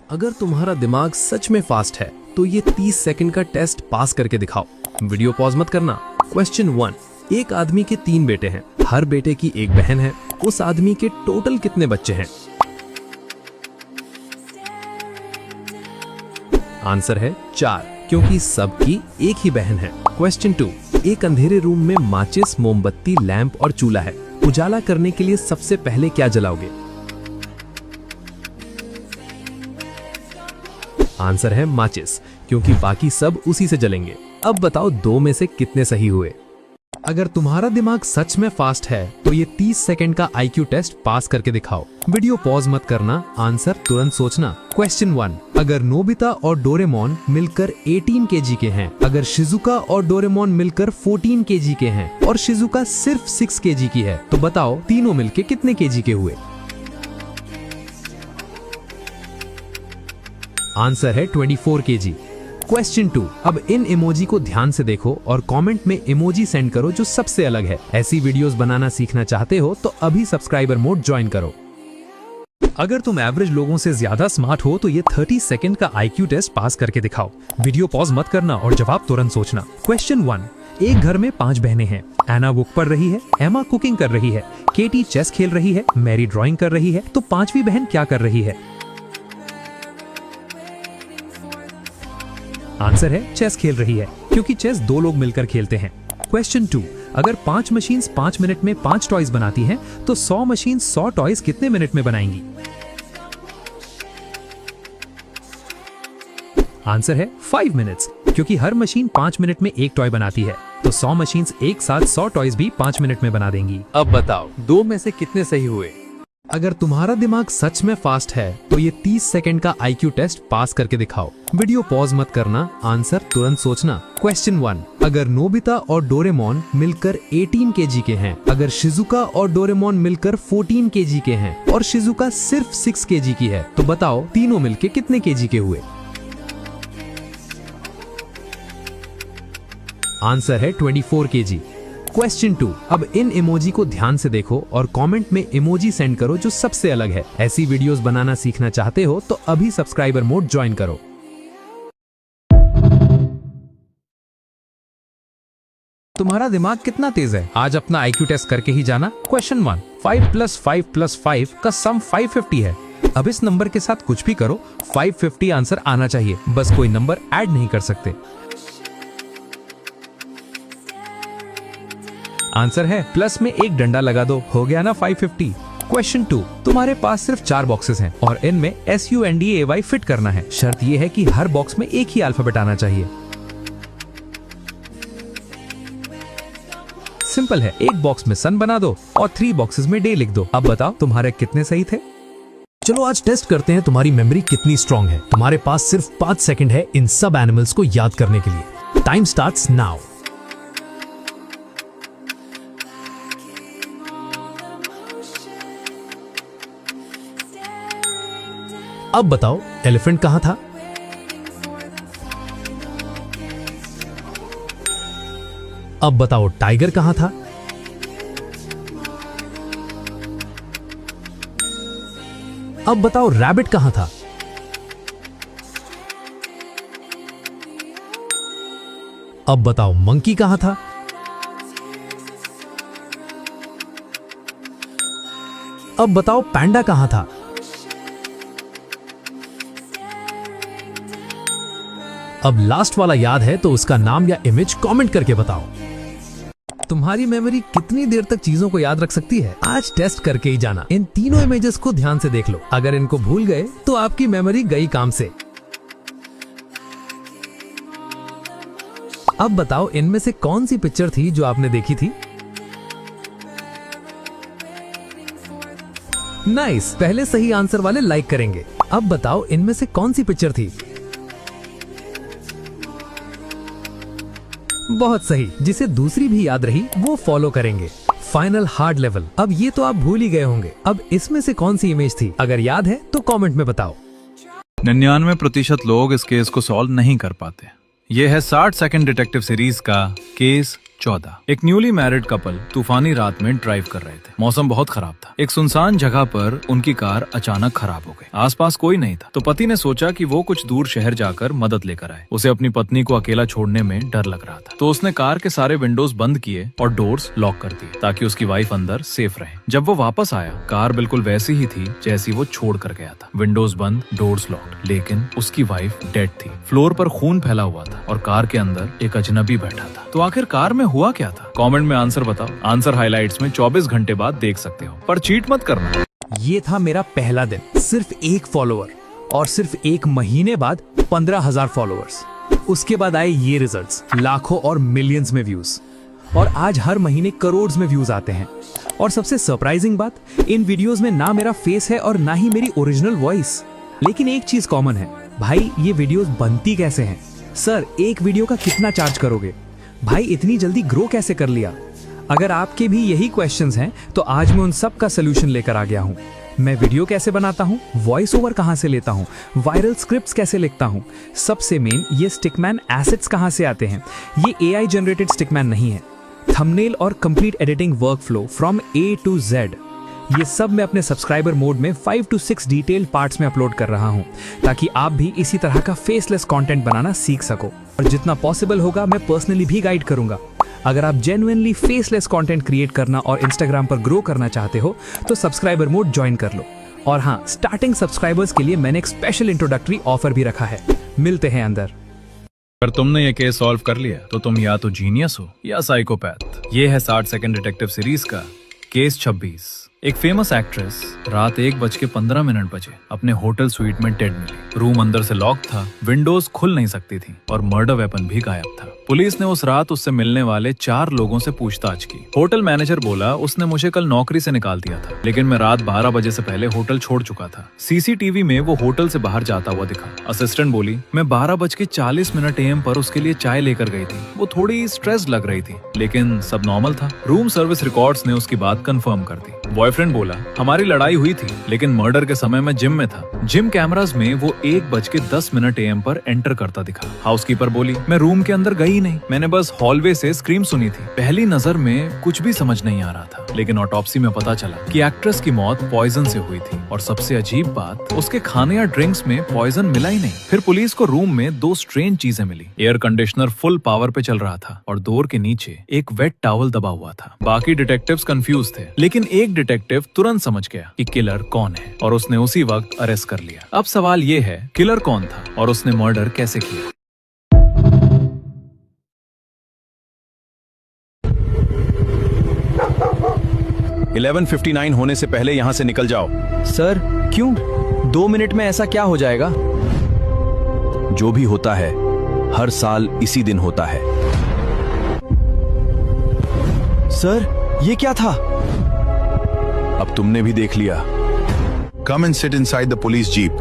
अगर तुम्हारा दिमाग सच में फास्ट है तो ये 30 सेकंड का टेस्ट पास करके दिखाओ। वीडियो पॉज मत करना। क्वेश्चन 1, एक आदमी के 3 बेटे हैं, हर बेटे की एक बहन है, उस आदमी के टोटल कितने बच्चे हैं? आंसर है 4, क्योंकि सबकी एक ही बहन है। क्वेश्चन 2, एक अंधेरे रूम में माचिस, मोमबत्ती, लैंप और चूल्हा है। उजाला करने के लिए सबसे पहले क्या जलाओगे? आंसर है माचिस, क्योंकि बाकी सब उसी से जलेंगे। अब बताओ 2 में से कितने सही हुए? अगर तुम्हारा दिमाग सच में फास्ट है तो ये 30 सेकंड का IQ टेस्ट पास करके दिखाओ। वीडियो पॉज मत करना, आंसर तुरंत सोचना। क्वेश्चन 1, अगर नोबिता और डोरेमोन मिलकर 18 kg के हैं, अगर शिजुका और डोरेमोन मिलकर 14 kg के हैं और शिजुका सिर्फ 6 kg की है, तो बताओ तीनों मिलके कितने kg के हुए? आंसर है 24 kg। क्वेश्चन 2, अब इन इमोजी को ध्यान से देखो और कमेंट में इमोजी सेंड करो जो सबसे अलग है। ऐसी वीडियोस बनाना सीखना चाहते हो तो अभी सब्सक्राइबर मोड ज्वाइन करो। अगर तुम एवरेज लोगों से ज्यादा स्मार्ट हो तो ये 30 सेकंड का IQ टेस्ट पास करके दिखाओ। वीडियो पॉज मत करना और जवाब तुरंत सोचना। क्वेश्चन 1, एक घर में 5 बहनें हैं। एना बुक पढ़ रही है, एमा कुकिंग कर रही है, केटी चेस खेल रही है, मैरी ड्राइंग कर रही है, तो 5वीं बहन क्या कर रही है? आंसर है चेस खेल रही है, क्योंकि चेस 2 लोग मिलकर खेलते हैं। क्वेश्चन 2, अगर 5 मशीन्स 5 मिनट में 5 टॉयज बनाती हैं, तो 100 मशीन 100 टॉयज कितने मिनट में बनाएंगी? आंसर है 5 मिनट्स, क्योंकि हर मशीन 5 मिनट में एक टॉय बनाती है, तो 100 मशीन्स एक साथ 100 टॉयज भी 5 मिनट में बना देंगी। अब बताओ 2 में से कितने सही हुए? अगर तुम्हारा दिमाग सच में फास्ट है तो ये 30 सेकंड का IQ टेस्ट पास करके दिखाओ। वीडियो पॉज मत करना, आंसर तुरंत सोचना। क्वेश्चन 1, अगर नोबिता और डोरेमोन मिलकर 18 kg के हैं, अगर शिजुका और डोरेमोन मिलकर 14 kg के हैं और शिजुका सिर्फ 6 kg की है, तो बताओ तीनों मिलके कितने kg के हुए? आंसर है 24 kg। क्वेश्चन 2, अब इन इमोजी को ध्यान से देखो और कमेंट में इमोजी सेंड करो जो सबसे अलग है। ऐसी वीडियोस बनाना सीखना चाहते हो तो अभी सब्सक्राइबर मोड ज्वाइन करो। तुम्हारा दिमाग कितना तेज है? आज अपना IQ टेस्ट करके ही जाना। क्वेश्चन 1, 5 + 5 + 5 का सम 550 है। अब इस नंबर के साथ कुछ भी करो, 550 आंसर आना चाहिए, बस कोई नंबर ऐड नहीं कर सकते। आंसर है प्लस में एक डंडा लगा दो, हो गया ना 550। क्वेश्चन 2, तुम्हारे पास सिर्फ 4 बॉक्सेस हैं और इनमें SUNDAY फिट करना है। शर्त यह है कि हर बॉक्स में एक ही अल्फाबेट आना चाहिए। सिंपल है, एक बॉक्स में सन बना दो और 3 बॉक्सेस में डे लिख दो। अब बताओ तुम्हारे कितने सही थे? चलो आज टेस्ट करते हैं तुम्हारी मेमोरी कितनी स्ट्रॉन्ग है। तुम्हारे पास सिर्फ 5 सेकंड है इन सब एनिमल्स को याद करने के लिए। Time starts now. अब बताओ एलिफेंट कहां था? अब बताओ टाइगर कहां था? अब बताओ रैबिट कहां था? अब बताओ मंकी कहां था? अब बताओ पैंडा कहां था? अब लास्ट वाला याद है तो उसका नाम या इमेज कमेंट करके बताओ। तुम्हारी मेमोरी कितनी देर तक चीजों को याद रख सकती है? आज टेस्ट करके ही जाना। इन तीनों इमेजेस को ध्यान से देख लो, अगर इनको भूल गए तो आपकी मेमोरी गई काम से। अब बताओ इनमें से कौन सी पिक्चर थी जो आपने देखी थी? नाइस, पहले सही आंसर वाले लाइक करेंगे। अब बताओ इनमें से कौन सी पिक्चर थी? बहुत सही, जिसे दूसरी भी याद रही वो फॉलो करेंगे। फाइनल हार्ड लेवल, अब ये तो आप भूल ही गए होंगे। अब इसमें से कौन सी इमेज थी? अगर याद है तो कमेंट में बताओ। 99% लोग इस केस को सॉल्व नहीं कर पाते। ये है 60 सेकंड डिटेक्टिव सीरीज का केस 14। एक न्यूली मैरिड कपल तूफानी रात में ड्राइव कर रहे थे। मौसम बहुत खराब था। एक सुनसान जगह पर उनकी कार अचानक खराब हो गई। आसपास कोई नहीं था, तो पति ने सोचा कि वो कुछ दूर शहर जाकर मदद लेकर आए। उसे अपनी पत्नी को अकेला छोड़ने में डर लग रहा था, तो उसने कार के सारे विंडोज बंद किए और डोर्स लॉक कर दिए ताकि उसकी वाइफ अंदर सेफ रहे। जब वो वापस आया, कार बिल्कुल वैसी ही थी जैसी वो छोड़ कर गया था। विंडोज बंद, डोर्स लॉक्ड, लेकिन उसकी वाइफ डेड थी। फ्लोर पर खून फैला हुआ था और कार के अंदर एक अजनबी बैठा था। तो आखिर कार में हुआ क्या था? कमेंट में आंसर बताओ। आंसर हाइलाइट्स में 24 घंटे बाद देख सकते हो, पर चीट मत करना। ये था मेरा पहला दिन। सिर्फ एक फॉलोअर और सिर्फ एक महीने बाद 15,000 फॉलोअर्स। उसके बाद आए ये रिजल्ट्स, लाखों और मिलियंस में व्यूज, और आज हर महीने करोड़ में व्यूज आते हैं। और सबसे सरप्राइजिंग बात, इन वीडियोस में ना मेरा फेस है और ना ही मेरी ओरिजिनल वॉइस, लेकिन एक चीज कॉमन है। भाई, ये वीडियोस बनती कैसे हैं? सर, एक वीडियो का कितना चार्ज करोगे? भाई, इतनी जल्दी ग्रो कैसे कर लिया? अगर आपके भी यही क्वेश्चंस हैं, तो आज मैं उन सब का सोल्यूशन लेकर आ गया हूँ। मैं वीडियो कैसे बनाता हूँ, वॉइस ओवर कहाँ से लेता हूँ, वायरल स्क्रिप्ट्स कैसे लिखता हूँ, सबसे मेन ये स्टिकमैन एसेट्स कहाँ से आते हैं। ये AI जनरेटेड स्टिकमैन नहीं है। थंबनेल और complete editing workflow from A to Z, ये सब मैं अपने सब्सक्राइबर मोड में 5 to 6 डिटेल पार्ट्स में अपलोड कर रहा हूं, ताकि आप भी इसी तरह का फेसलेस कंटेंट बनाना सीख सको। और जितना पॉसिबल होगा मैं पर्सनली भी गाइड करूंगा। अगर आप जेन्युइनली फेसलेस कंटेंट क्रिएट करना और इंस्टाग्राम पर ग्रो करना चाहते हो, तो सब्सक्राइबर मोड ज्वाइन कर लो। और हाँ, स्टार्टिंग सब्सक्राइबर्स के लिए मैंने एक स्पेशल इंट्रोडक्टरी ऑफर भी रखा है। मिलते हैं अंदर। अगर तुमने ये केस सॉल्व कर लिया तो तुम या तो जीनियस हो या साइकोपैथ। ये है 60 सेकंड डिटेक्टिव सीरीज का केस 26। एक फेमस एक्ट्रेस रात 1:15 बजे अपने होटल स्वीट में डेड मिली। रूम अंदर से लॉक था, विंडोज खुल नहीं सकती थी और मर्डर वेपन भी गायब था। पुलिस ने उस रात उससे मिलने वाले 4 लोगों से पूछताछ की। होटल मैनेजर बोला, उसने मुझे कल नौकरी से निकाल दिया था, लेकिन मैं रात 12 बजे से पहले होटल छोड़ चुका था। सीसीटीवी में वो होटल से बाहर जाता हुआ दिखा। असिस्टेंट बोली, मैं 12:40 AM पर उसके लिए चाय लेकर गई थी। वो थोड़ी स्ट्रेस्ड लग रही थी, लेकिन सब नॉर्मल था। रूम सर्विस रिकॉर्ड्स ने उसकी बात कंफर्म कर दी। बॉयफ्रेंड बोला, हमारी लड़ाई हुई थी, लेकिन मर्डर के समय मैं जिम में था। जिम कैमरास में वो 1:10 AM पर एंटर करता दिखा। हाउसकीपर बोली, मैं रूम के अंदर गई नहीं, मैंने बस हॉलवे से स्क्रीम सुनी थी। पहली नजर में कुछ भी समझ नहीं आ रहा था, लेकिन ऑटोप्सी में पता चला कि एक्ट्रेस की मौत पॉइजन से हुई थी। और सबसे अजीब बात, उसके खाने या ड्रिंक्स में पॉइजन मिला ही नहीं। फिर पुलिस को रूम में 2 स्ट्रेंज चीजें मिली। एयर कंडीशनर फुल पावर पे चल रहा था और डोर के नीचे एक वेट टॉवल दबा हुआ था। बाकी डिटेक्टिव्स कंफ्यूज थे, लेकिन एक डिटेक्टिव तुरंत समझ गया कि किलर कौन है और उसने उसी वक्त अरेस्ट कर लिया। अब सवाल ये है, किलर कौन था और उसने मर्डर कैसे किया? $11:59 होने से पहले यहां से निकल जाओ। सर, क्यों? 2 मिनट में ऐसा क्या हो जाएगा? जो भी होता है हर साल इसी दिन होता है। सर, ये क्या था? अब तुमने भी देख लिया। Come and sit inside the police jeep.